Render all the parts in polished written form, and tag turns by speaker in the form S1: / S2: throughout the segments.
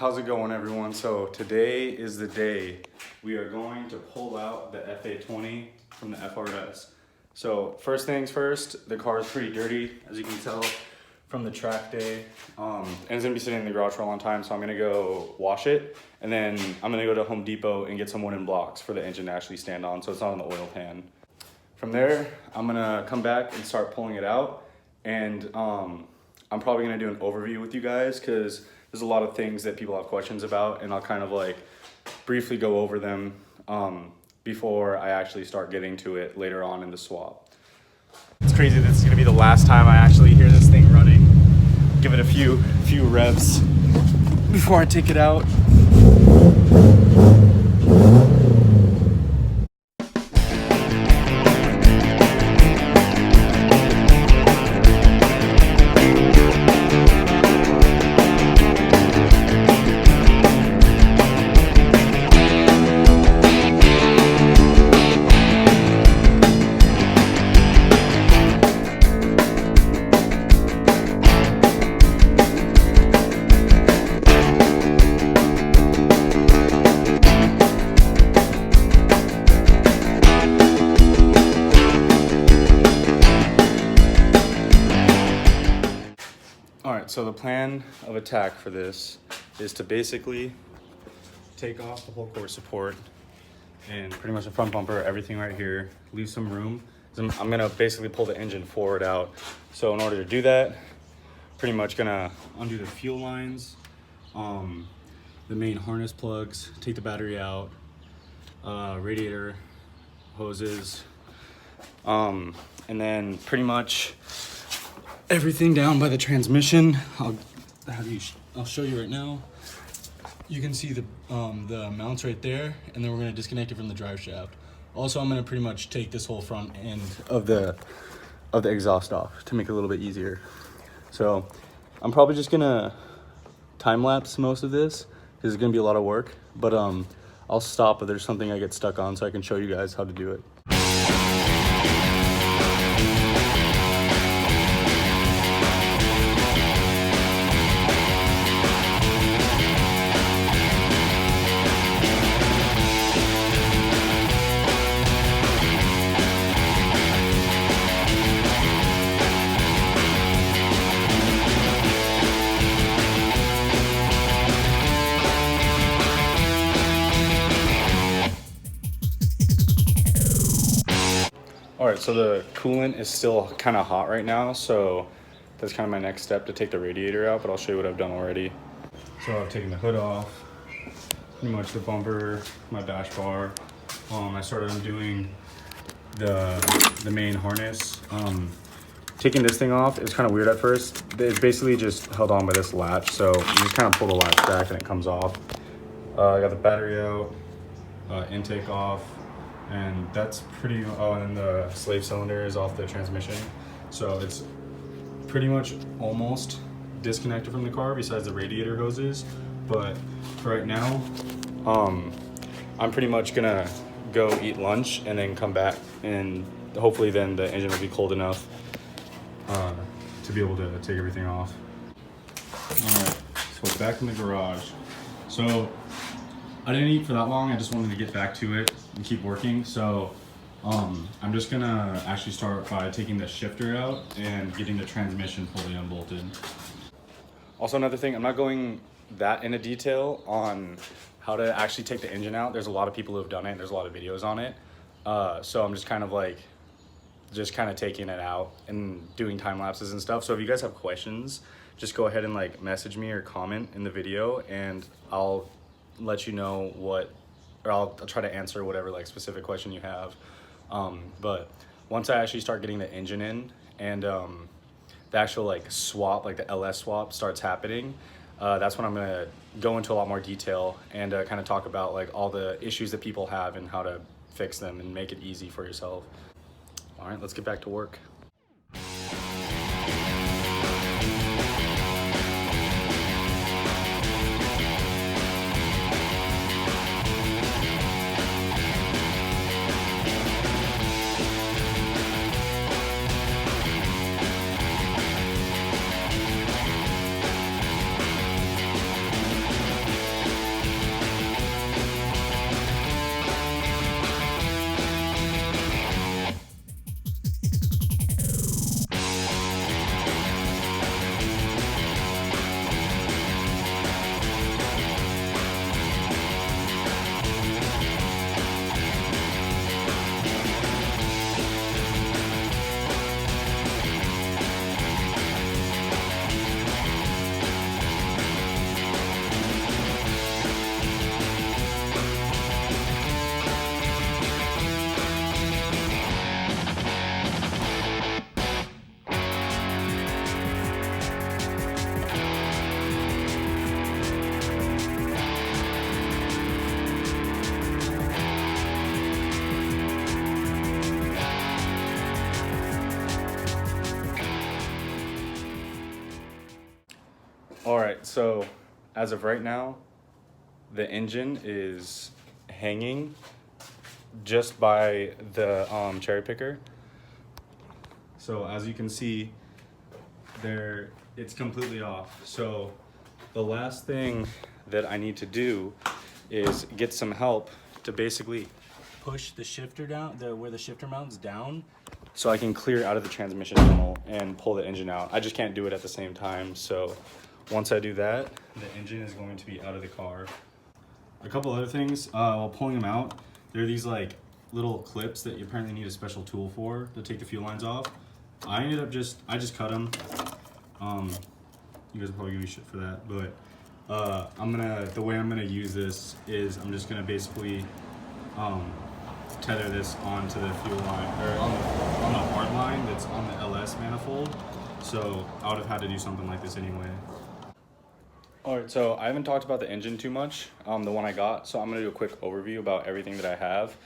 S1: How's it going, everyone? So today is the day we are going to pull out the FA20 from the FRS. So first things first, the car is pretty dirty, as you can tell from the track day. And it's gonna be sitting in the garage for a long time, so I'm gonna go wash it. And then I'm gonna go to Home Depot and get some wooden blocks for the engine to actually stand on, so it's not on the oil pan. From there, I'm gonna come back and start pulling it out. And I'm probably gonna do an overview with you guys because there's a lot of things that people have questions about, and I'll kind of like briefly go over them before I actually start getting to it later on in the swap. It's crazy that this is gonna be the last time I actually hear this thing running. Give it a few revs before I take it out. So the plan of attack for this is to basically take off the whole core support and pretty much the front bumper, everything right here, leave some room. I'm gonna basically pull the engine forward out. So in order to do that, pretty much gonna undo the fuel lines, the main harness plugs, take the battery out, radiator hoses, and then pretty much everything down by the transmission. I'll show you right now. You can see the mounts right there, and then we're gonna disconnect it from the drive shaft. Also, I'm gonna pretty much take this whole front end of the exhaust off to make it a little bit easier. So I'm probably just gonna time lapse most of this because it's gonna be a lot of work, but I'll stop if there's something I get stuck on so I can show you guys how to do it. All right, so the coolant is still kind of hot right now, so that's kind of my next step to take the radiator out, but I'll show you what I've done already. So I've taken the hood off, pretty much the bumper, my dash bar. I started undoing the main harness. Taking this thing off is kind of weird at first. It's basically just held on by this latch, so you just kind of pull the latch back and it comes off. I got the battery out, intake off. And that's pretty, and then the slave cylinder is off the transmission. So it's pretty much almost disconnected from the car besides the radiator hoses. But for right now, I'm pretty much gonna go eat lunch and then come back, and hopefully then the engine will be cold enough to be able to take everything off. All right, so back in the garage. So I didn't eat for that long. I just wanted to get back to it and keep working. So I'm just gonna actually start by taking the shifter out and getting the transmission fully unbolted. Also, another thing, I'm not going that into detail on how to actually take the engine out. There's a lot of people who have done it, and there's a lot of videos on it. So I'm just kind of taking it out and doing time lapses and stuff. So if you guys have questions, just go ahead and like message me or comment in the video, and I'll let you know or I'll try to answer whatever like specific question you have. But once I actually start getting the engine in and the actual like swap, like the LS swap starts happening, that's when I'm gonna go into a lot more detail and kind of talk about like all the issues that people have and how to fix them and make it easy for yourself. All right, let's get back to work. so as of right now, the engine is hanging just by the cherry picker. So as you can see there, it's completely off. So the last thing that I need to do is get some help to basically push the shifter down, where the shifter mounts down, so I can clear out of the transmission tunnel and pull the engine out. I just can't do it at the same time. So once I do that, the engine is going to be out of the car. A couple other things, while pulling them out, there are these like little clips that you apparently need a special tool for to take the fuel lines off. I just cut them. You guys will probably give me shit for that, but the way I'm gonna use this is I'm just gonna basically tether this onto the fuel line, or on the hard line that's on the LS manifold. So I would have had to do something like this anyway. All right, so I haven't talked about the engine too much, the one I got, so I'm gonna do a quick overview about everything that I have.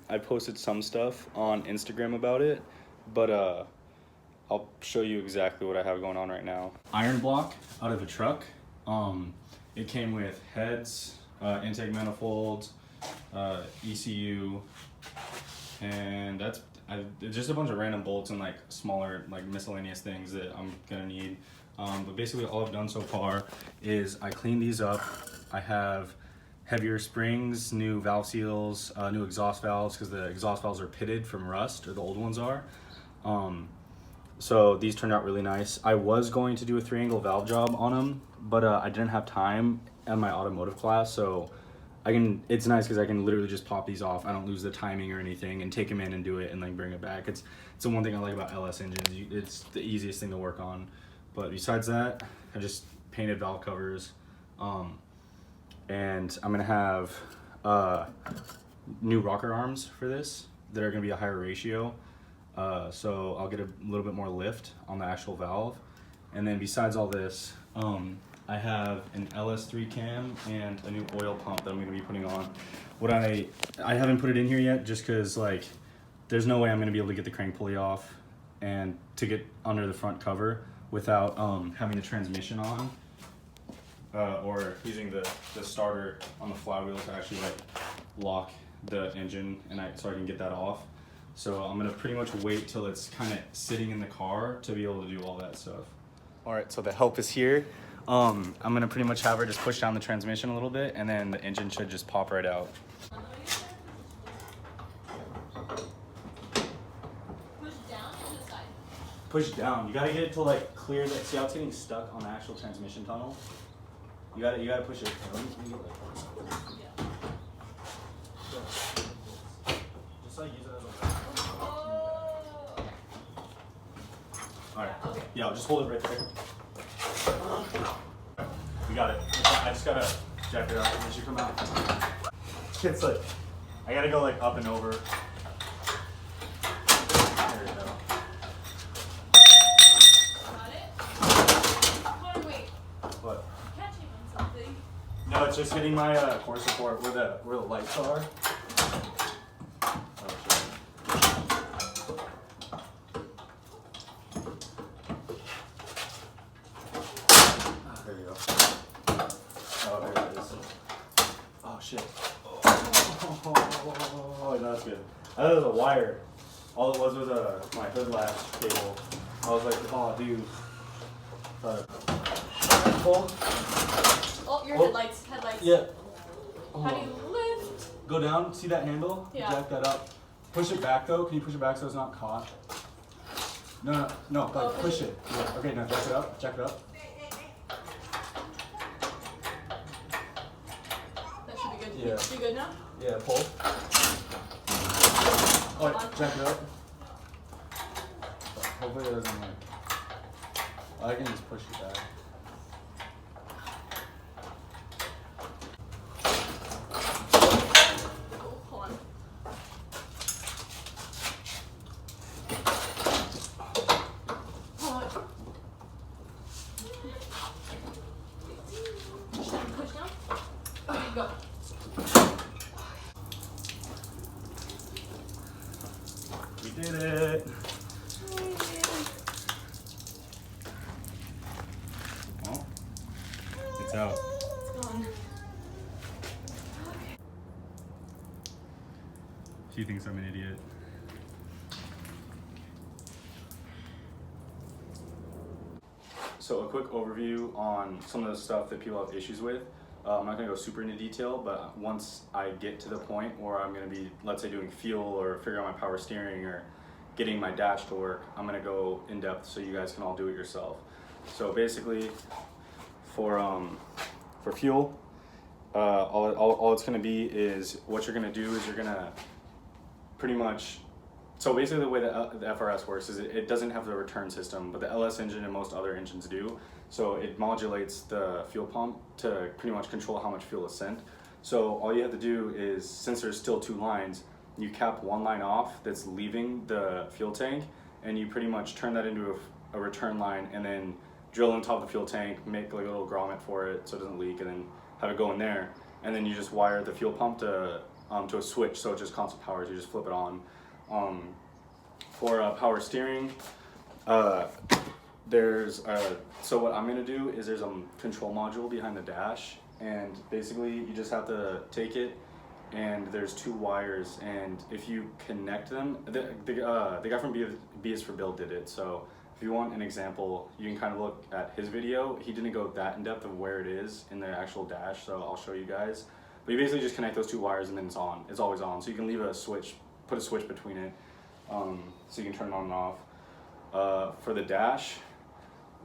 S1: I posted some stuff on Instagram about it, but I'll show you exactly what I have going on right now. Iron block out of a truck. It came with heads, intake manifolds, ECU, and it's just a bunch of random bolts and like smaller, like miscellaneous things that I'm gonna need. But basically all I've done so far is I cleaned these up. I have heavier springs, new valve seals, new exhaust valves, because the exhaust valves are pitted from rust, or the old ones are. So these turned out really nice. I was going to do a 3-angle valve job on them, but I didn't have time in my automotive class, so it's nice because I can literally just pop these off. I don't lose the timing or anything, and take them in and do it and then bring it back. It's the one thing I like about LS engines. It's the easiest thing to work on. But besides that, I just painted valve covers, and I'm gonna have new rocker arms for this that are gonna be a higher ratio, so I'll get a little bit more lift on the actual valve. And then besides all this, I have an LS3 cam and a new oil pump that I'm gonna be putting on. I haven't put it in here yet just because like there's no way I'm gonna be able to get the crank pulley off and to get under the front cover without having the transmission on, or using the starter on the flywheel to actually like lock the engine so I can get that off. So I'm gonna pretty much wait till it's kind of sitting in the car to be able to do all that stuff. All right, so the help is here. I'm gonna pretty much have her just push down the transmission a little bit, and then the engine should just pop right out. Push down. You gotta get it to like clear that. See how it's getting stuck on the actual transmission tunnel? You gotta push it. Just like use it as a. Alright. Yeah, I'll just hold it right there. We got it. I just gotta jack it up and it should come out. It's like I gotta go like up and over. No, it's just hitting my core support where the lights are. Oh, shit. There you go. Oh, there it is. Oh, shit. Oh, no, that's good. I thought it was a wire. All it was my hood latch cable. I was like, oh, dude. Pull.
S2: Oh, your headlights.
S1: Yeah.
S2: How do you lift?
S1: Go down. See that handle?
S2: Yeah.
S1: Jack that up. Push it back though. Can you push it back so it's not caught? No. Like push it. Yeah. Okay. Now jack it up. Jack it up.
S2: That should be good.
S1: Yeah.
S2: Should be good now?
S1: Yeah. Pull. Oh, wait, jack it up. Hopefully it doesn't like. I can just push it back.
S2: Go.
S1: We did it. Oh.
S2: done.
S1: She thinks I'm an idiot. So a quick overview on some of the stuff that people have issues with. I'm not gonna go super into detail, but once I get to the point where I'm gonna be, let's say, doing fuel or figuring out my power steering or getting my dash to work, I'm gonna go in depth so you guys can all do it yourself. So basically, for fuel, all it's gonna be is what you're gonna do is you're gonna pretty much. So basically the way that the FRS works is it doesn't have the return system, but the LS engine and most other engines do. So it modulates the fuel pump to pretty much control how much fuel is sent. So all you have to do is, since there's still 2 lines, you cap one line off that's leaving the fuel tank, and you pretty much turn that into a return line, and then drill on top of the fuel tank, make like a little grommet for it so it doesn't leak, and then have it go in there. And then you just wire the fuel pump to a switch, so it just constant power, so you just flip it on. For power steering, so what I'm gonna do is there's a control module behind the dash, and basically you just have to take it, and there's 2 wires, and if you connect them, the guy from B is for Bill did it, so if you want an example, you can kind of look at his video. He didn't go that in depth of where it is in the actual dash, so I'll show you guys. But you basically just connect those 2 wires and then it's on. It's always on, so you can leave a switch, put a switch between it, so you can turn it on and off. For the dash,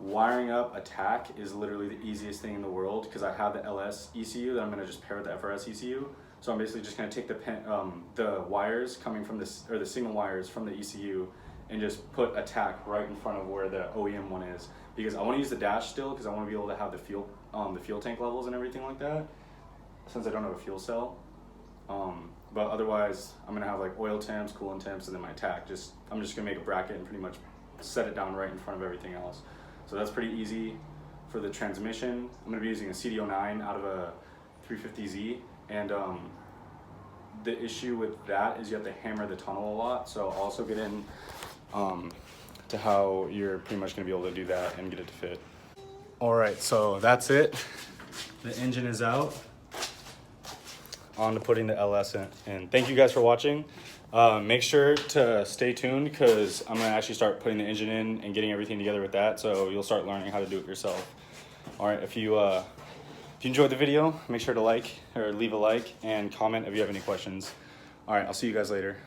S1: wiring up a tack is literally the easiest thing in the world because I have the LS ECU that I'm going to just pair with the FRS ECU. So I'm basically just going to take the wires coming from this, or the signal wires from the ECU, and just put a tack right in front of where the OEM one is, because I want to use the dash still because I want to be able to have the fuel tank levels and everything like that, since I don't have a fuel cell. But otherwise, I'm gonna have like oil temps, coolant temps, and then my tack. I'm just gonna make a bracket and pretty much set it down right in front of everything else. So that's pretty easy. For the transmission, I'm gonna be using a CD09 out of a 350Z, and the issue with that is you have to hammer the tunnel a lot. So I'll also get in to how you're pretty much gonna be able to do that and get it to fit. All right, so that's it. The engine is out. On to putting the LS in. Thank you guys for watching. Make sure to stay tuned because I'm gonna actually start putting the engine in and getting everything together with that, so you'll start learning how to do it yourself. All right, if you enjoyed the video, make sure to like or leave a like and comment if you have any questions. All right, I'll see you guys later.